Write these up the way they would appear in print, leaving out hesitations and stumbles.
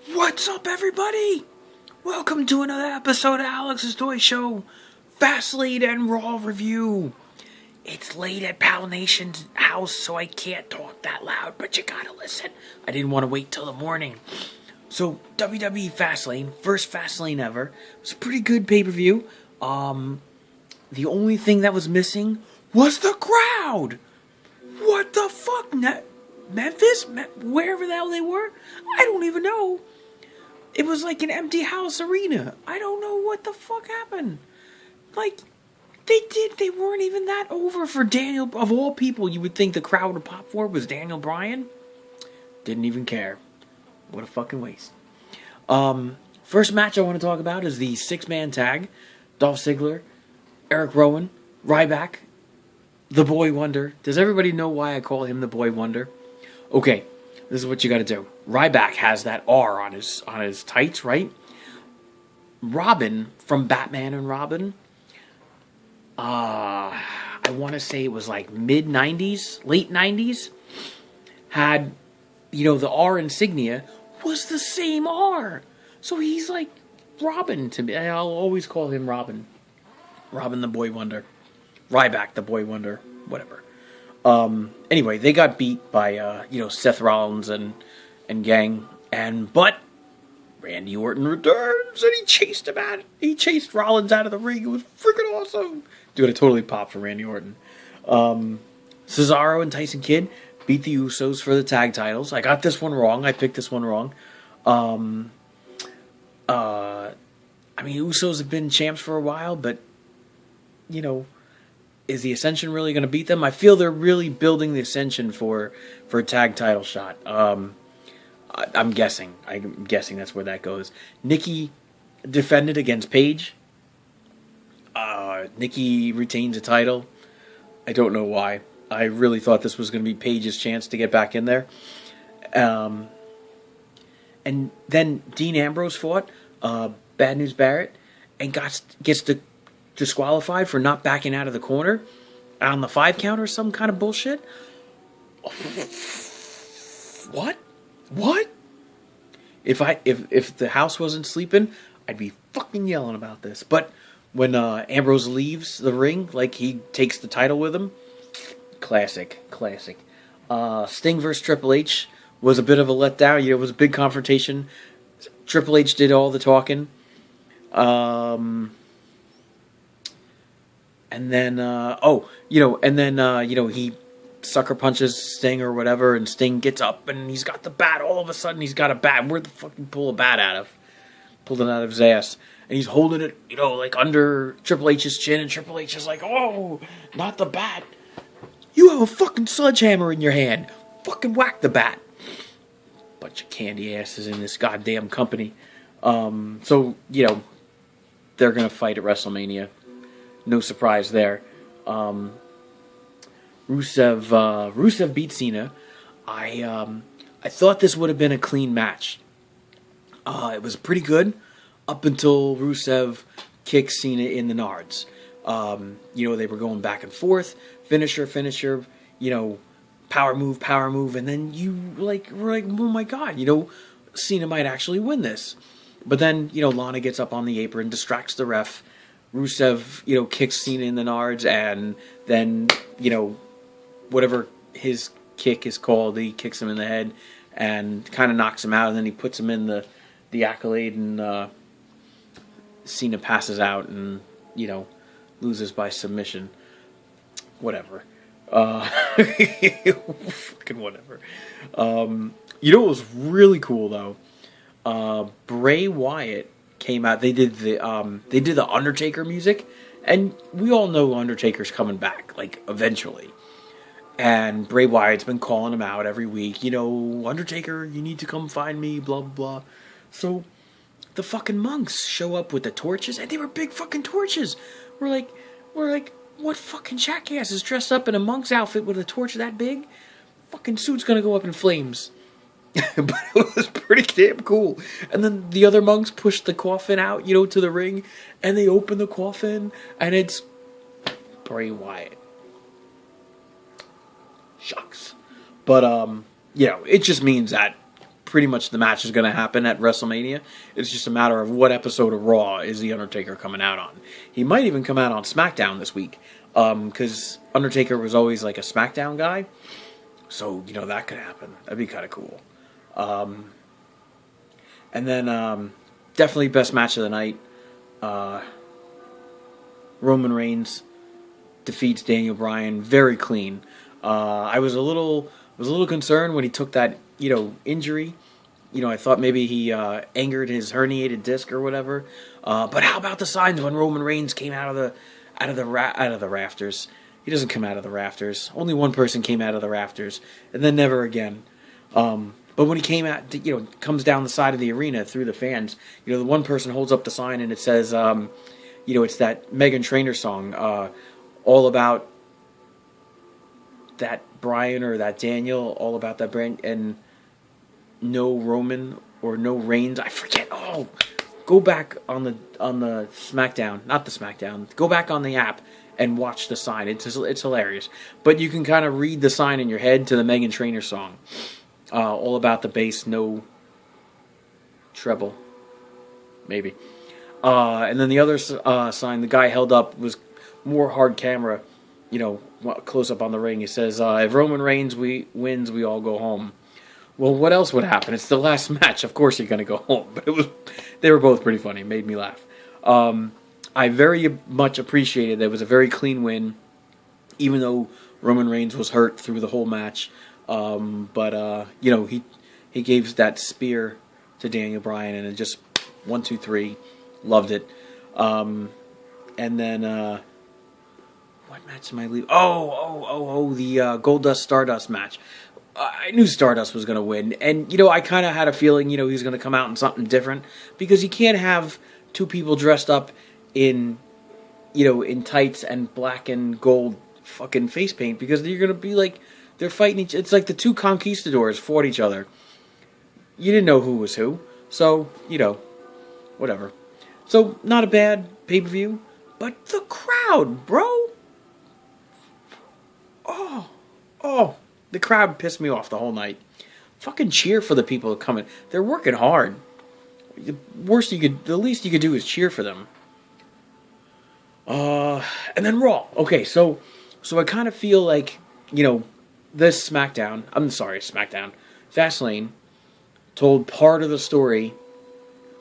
What's up, everybody? Welcome to another episode of Alex's Toy Show, Fastlane and Raw Review. It's late at Pal Nation's house, so I can't talk that loud, but you gotta listen. I didn't want to wait till the morning. So, WWE Fastlane, first Fastlane ever. It was a pretty good pay-per-view. The only thing that was missing was the crowd. What the fuck? Memphis? Wherever the hell they were? I don't even know. It was like an empty house arena. I don't know what the fuck happened. Like, they weren't even that over for Daniel. Of all people you would think the crowd would pop for was Daniel Bryan. Didn't even care. What a fucking waste. First match I want to talk about is the 6-man tag. Dolph Ziggler, Eric Rowan, Ryback, the Boy Wonder. Does everybody know why I call him the Boy Wonder? Okay, this is what you got to do. Ryback has that R on his tights, right? Robin from Batman and Robin. I want to say it was like mid-90s, late 90s. Had, the R insignia was the same R. So he's like Robin to me. I'll always call him Robin. Robin the Boy Wonder. Ryback the Boy Wonder. Whatever. Anyway, they got beat by, Seth Rollins and gang. But Randy Orton returns and he chased Rollins out of the ring. It was freaking awesome. Dude, I totally popped for Randy Orton. Cesaro and Tyson Kidd beat the Usos for the tag titles. I got this one wrong. I picked this one wrong. Usos have been champs for a while, but, is the Ascension really going to beat them? I feel they're really building the Ascension for a tag title shot. I'm guessing. That's where that goes. Nikki defended against Paige. Nikki retains a title. I don't know why. I really thought this was going to be Paige's chance to get back in there. And then Dean Ambrose fought Bad News Barrett and gets disqualified for not backing out of the corner on the 5 count or some kind of bullshit. What? If the house wasn't sleeping, I'd be fucking yelling about this. But when Ambrose leaves the ring, like he takes the title with him, classic. Sting versus Triple H was a bit of a letdown. It was a big confrontation. Triple H did all the talking. He sucker punches Sting or whatever, and Sting gets up and he's got the bat. All of a sudden, he's got a bat. Where'd the fucking pull a bat out of? Pulled it out of his ass. And he's holding it, like under Triple H's chin, and Triple H is like, oh, not the bat. You have a fucking sledgehammer in your hand. Fucking whack the bat. Bunch of candy asses in this goddamn company. They're going to fight at WrestleMania. No surprise there. Rusev beat Cena. I thought this would have been a clean match. It was pretty good up until Rusev kicked Cena in the nards. They were going back and forth. Finisher, power move, and then were like, oh my god, Cena might actually win this. But then, Lana gets up on the apron, distracts the ref. Rusev, kicks Cena in the nards, and then, whatever his kick is called, he kicks him in the head and kind of knocks him out, and then he puts him in the accolade, and Cena passes out and, loses by submission. Whatever. Fucking whatever. What was really cool, though? Bray Wyatt came out. They did the Undertaker music, and we all know Undertaker's coming back, like, eventually. And Bray Wyatt's been calling him out every week. Undertaker, you need to come find me, blah, blah, blah. So, the fucking monks show up with the torches, and they were big fucking torches. We're like, what fucking jackass is dressed up in a monk's outfit with a torch that big? Fucking suit's gonna go up in flames. But it was pretty damn cool. And then the other monks pushed the coffin out, to the ring, and they open the coffin, and it's Bray Wyatt. Shucks. But, it just means that pretty much the match is going to happen at WrestleMania. It's just a matter of what episode of Raw is The Undertaker coming out on. He might even come out on SmackDown this week, because Undertaker was always like a SmackDown guy. So, that could happen. That'd be kind of cool. And then, definitely best match of the night. Roman Reigns defeats Daniel Bryan very clean. I was a little concerned when he took that, injury. I thought maybe he angered his herniated disc or whatever. But how about the signs when Roman Reigns came out of the rafters? He doesn't come out of the rafters. Only one person came out of the rafters, and then never again. But when he came out, comes down the side of the arena through the fans, the one person holds up the sign and it says, it's that Meghan Trainor song, all about that Brian or that Daniel, all about that brand, and no Roman or no Reigns. I forget. Oh, go back on the SmackDown, not the SmackDown. Go back on the app and watch the sign. It's hilarious. But you can kind of read the sign in your head to the Meghan Trainor song. All about the bass, no treble, maybe. And then the other sign the guy held up was more hard camera, close up on the ring. It says, if Roman Reigns wins, we all go home. Well, what else would happen? It's the last match. Of course you're going to go home. But they were both pretty funny. It made me laugh. I very much appreciated that it was a very clean win, even though Roman Reigns was hurt through the whole match. But he gave that spear to Daniel Bryan, and it just 1, 2, 3, loved it. And then what match am I leaving? The Goldust Stardust match. I knew Stardust was going to win, and I kind of had a feeling he was going to come out in something different, because you can't have two people dressed up in in tights and black and gold fucking face paint, because you're going to be like they're fighting it's like the two conquistadors fought each other. You didn't know who was who, so whatever. So not a bad pay-per-view, but the crowd, bro. Oh. The crowd pissed me off the whole night. Fucking cheer for the people coming. They're working hard. The least you could do is cheer for them. And then Raw. Okay, so I kind of feel like, this SmackDown, Fastlane, told part of the story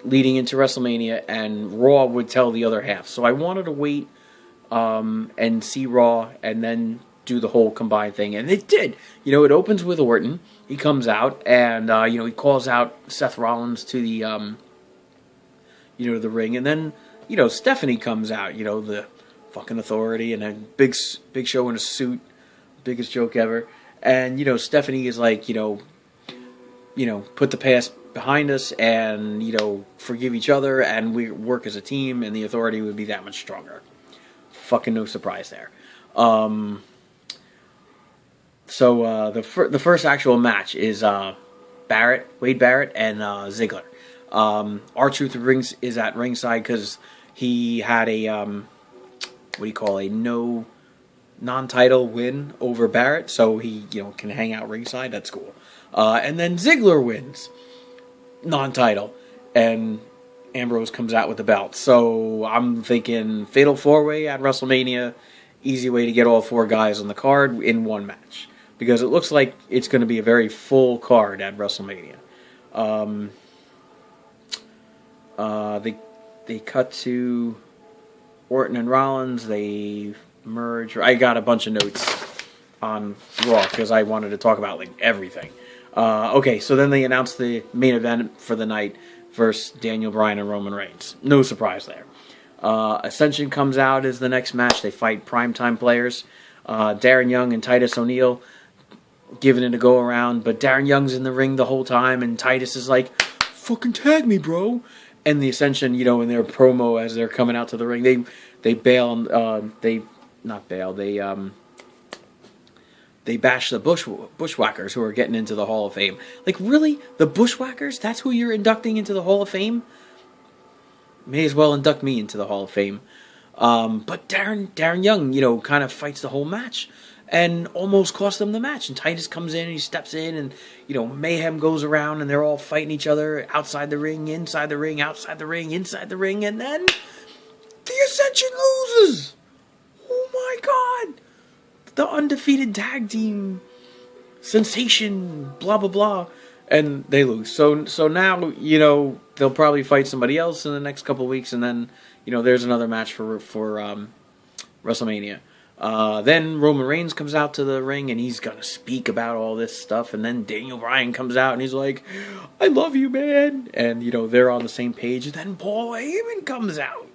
leading into WrestleMania, and Raw would tell the other half. So I wanted to wait and see Raw, and then do the whole combined thing, and it did. It opens with Orton. He comes out, and he calls out Seth Rollins to the the ring, and then Stephanie comes out, the fucking Authority, and a big Show in a suit, biggest joke ever, and Stephanie is like put the past behind us, and forgive each other, and we work as a team, and the Authority would be that much stronger. Fucking no surprise there. So the first actual match is Wade Barrett and Ziggler. R-Truth is at ringside because he had a non-title win over Barrett, so he can hang out ringside. That's cool. And then Ziggler wins non-title, and Ambrose comes out with the belt. So I'm thinking Fatal 4-Way at WrestleMania, easy way to get all four guys on the card in one match, because it looks like it's going to be a very full card at WrestleMania. They cut to Orton and Rollins. They merge. I got a bunch of notes on Raw because I wanted to talk about everything. Okay, so then they announced the main event for the night versus Daniel Bryan and Roman Reigns. No surprise there. Ascension comes out as the next match. They fight primetime players. Darren Young and Titus O'Neil giving it a go around, but Darren Young's in the ring the whole time, and Titus is like, fucking tag me, bro. And the Ascension, in their promo as they're coming out to the ring, they bail, they bash the Bushwhackers who are getting into the Hall of Fame. Really? The Bushwhackers? That's who you're inducting into the Hall of Fame? May as well induct me into the Hall of Fame. But Darren Young, kind of fights the whole match. and almost cost them the match. And Titus comes in and he steps in, and mayhem goes around, and they're all fighting each other outside the ring, inside the ring, outside the ring, inside the ring, and then the Ascension loses. Oh my God! The undefeated tag team sensation, blah blah blah, and they lose. So now they'll probably fight somebody else in the next couple of weeks, and then there's another match for WrestleMania. Then Roman Reigns comes out to the ring and he's gonna speak about all this stuff, and then Daniel Bryan comes out and he's like, "I love you, man," and they're on the same page. And then Paul Heyman comes out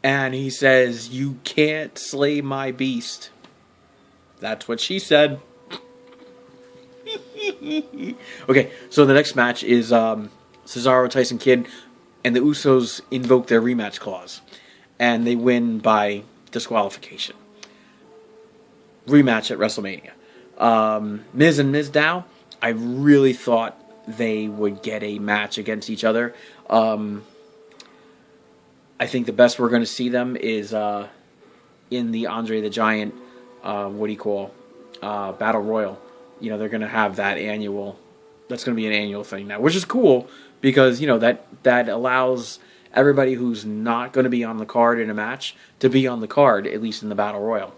and he says, "You can't slay my beast." That's what she said. Okay, so the next match is Cesaro, Tyson Kidd, and the Usos invoke their rematch clause, and they win by disqualification. Rematch at WrestleMania. Miz and Mizdow, I really thought they would get a match against each other. I think the best we're going to see them is in the Andre the Giant, Battle Royal. They're going to have that annual. That's going to be an annual thing now, which is cool because that allows everybody who's not going to be on the card in a match to be on the card, at least in the Battle Royal.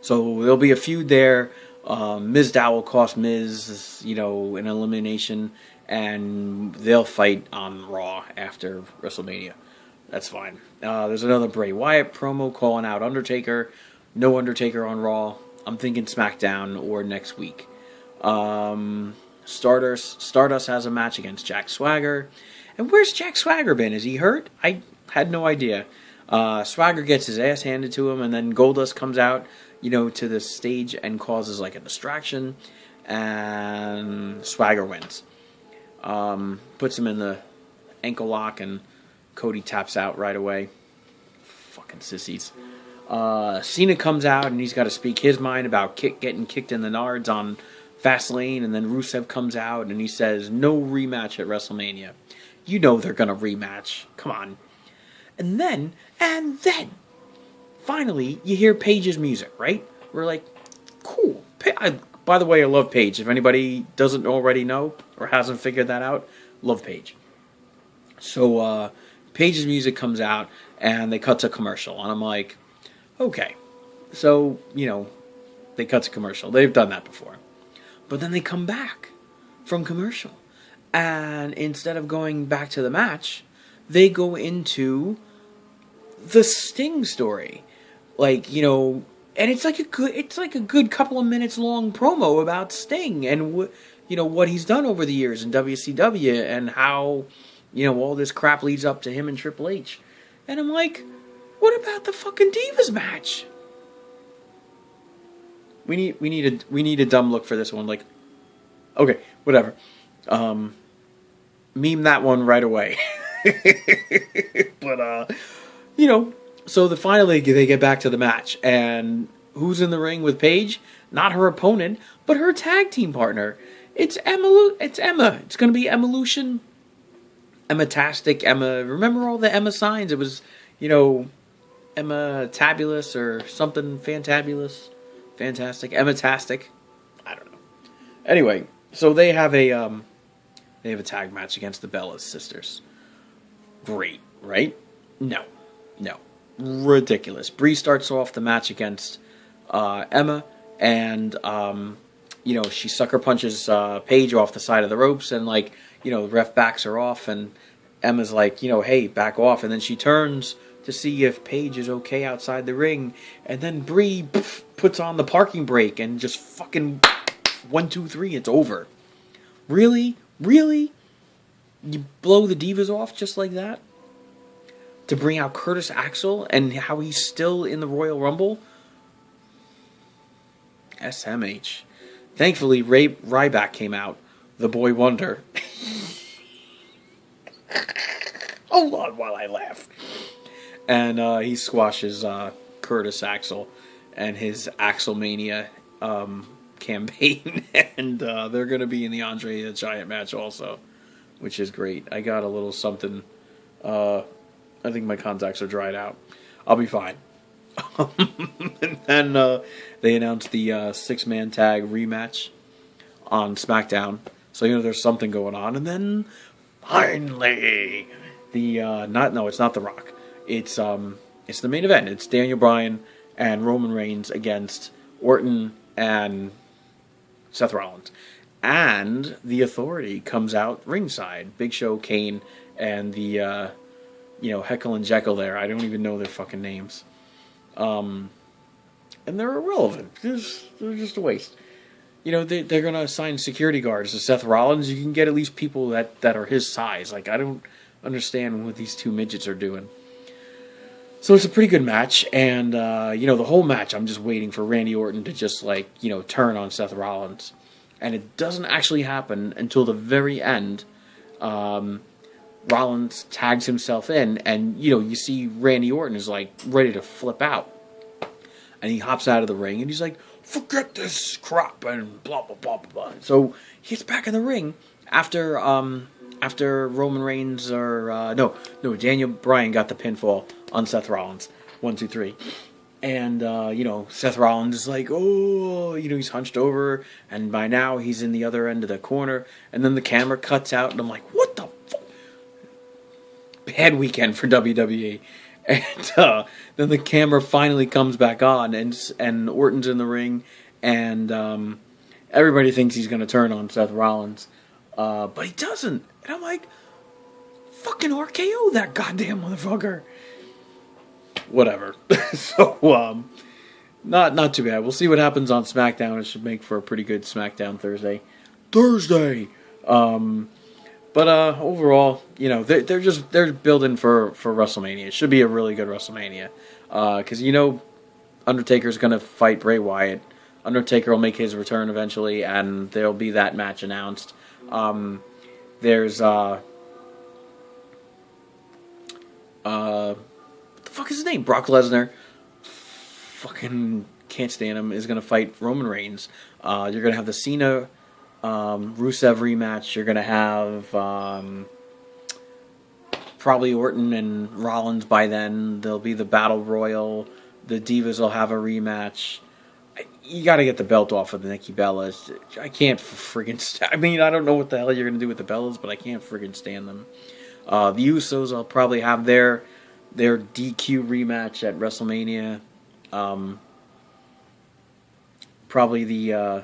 So there'll be a feud there. Mizdow will cost Miz, an elimination, and they'll fight on Raw after WrestleMania. That's fine. There's another Bray Wyatt promo calling out Undertaker. No Undertaker on Raw. I'm thinking SmackDown or next week. Stardust has a match against Jack Swagger. And where's Jack Swagger been? Is he hurt? I had no idea. Swagger gets his ass handed to him, and then Goldust comes out, to the stage and causes like a distraction, and Swagger wins. Puts him in the ankle lock, and Cody taps out right away. Fucking sissies. Cena comes out, and he's got to speak his mind about getting kicked in the nards on Fastlane, and then Rusev comes out, and he says, "No rematch at WrestleMania." They're going to rematch. Come on. And then, finally, you hear Paige's music, right? We're like, cool. By the way, I love Paige. If anybody doesn't already know or hasn't figured that out, love Paige. So, Paige's music comes out, and they cut to commercial. And I'm like, okay. So, they cut to commercial. They've done that before. But then they come back from commercial. And instead of going back to the match, they go into the Sting story. And it's like a good couple of minutes long promo about Sting and what he's done over the years in WCW and how all this crap leads up to him and Triple H. And I'm like, what about the fucking Divas match? We need a dumb look for this one. Like, okay, whatever. Meme that one right away. But so finally they get back to the match, and who's in the ring with Paige? Not her opponent, but her tag team partner. It's Emma. It's going to be Evolution, Emma-tastic, Emma. Remember all the Emma signs? It was Emma Tabulous or something fantabulous, fantastic, Emma-tastic. I don't know. Anyway, so they have a tag match against the Bellas sisters. Great, right? No. Ridiculous. Bree starts off the match against Emma, and she sucker punches Paige off the side of the ropes, and the ref backs her off, and Emma's like, hey, back off, and then she turns to see if Paige is okay outside the ring, and then Bree puts on the parking brake and just fucking 1, 2, 3, it's over. Really? You blow the Divas off just like that? To bring out Curtis Axel and how he's still in the Royal Rumble? SMH. Thankfully, Ryback came out. The Boy Wonder. Hold on while I laugh. And he squashes Curtis Axel and his Axelmania campaign. And they're going to be in the Andre the Giant match also, which is great. I got a little something. I think my contacts are dried out. I'll be fine. And then they announced the six-man tag rematch on SmackDown. So there's something going on. And then finally, it's not The Rock. It's the main event. It's Daniel Bryan and Roman Reigns against Orton and Seth Rollins. And the Authority comes out ringside. Big Show, Kane, and the Heckle and Jekyll there. I don't even know their fucking names. And they're irrelevant. They're just a waste. They're going to assign security guards to Seth Rollins. You can get at least people that are his size. Like, I don't understand what these two midgets are doing. So it's a pretty good match. And, the whole match, I'm just waiting for Randy Orton to just, turn on Seth Rollins. And it doesn't actually happen until the very end. Rollins tags himself in, and you see Randy Orton is ready to flip out, and he hops out of the ring, and he's like, "Forget this crap," and blah blah blah blah blah. So he gets back in the ring after Roman Reigns Daniel Bryan got the pinfall on Seth Rollins, 1, 2, 3. And, Seth Rollins is like, he's hunched over, and by now he's in the other end of the corner, and then the camera cuts out, and I'm like, what the fuck? Bad weekend for WWE. And then the camera finally comes back on, and Orton's in the ring, and everybody thinks he's going to turn on Seth Rollins, but he doesn't. And I'm like, fucking RKO that goddamn motherfucker. Whatever. So, not too bad. We'll see what happens on SmackDown. It should make for a pretty good SmackDown Thursday. But overall, they're building for WrestleMania. It should be a really good WrestleMania. Because Undertaker's gonna fight Bray Wyatt. Undertaker will make his return eventually, and there'll be that match announced. There's what the fuck is his name? Brock Lesnar. Fucking can't stand him. Is going to fight Roman Reigns. You're going to have the Cena Rusev rematch. You're going to have probably Orton and Rollins by then. There'll be the Battle Royal. The Divas will have a rematch. You got to get the belt off of the Nikki Bellas. I can't friggin' I don't know what the hell you're going to do with the Bellas, but I can't friggin' stand them. The Usos will probably have their DQ rematch at WrestleMania. Probably the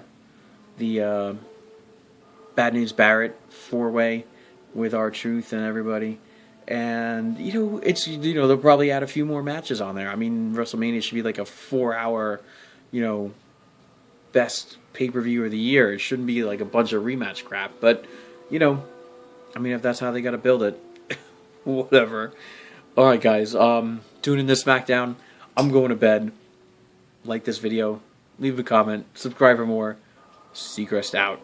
Bad News Barrett 4-way with R-Truth and everybody. And, they'll probably add a few more matches on there. I mean, WrestleMania should be like a 4-hour, best pay-per-view of the year. It shouldn't be like a bunch of rematch crap. But, if that's how they got to build it, whatever. Alright guys, tune in to SmackDown. I'm going to bed. Like this video, leave a comment, subscribe for more. Seacrest out.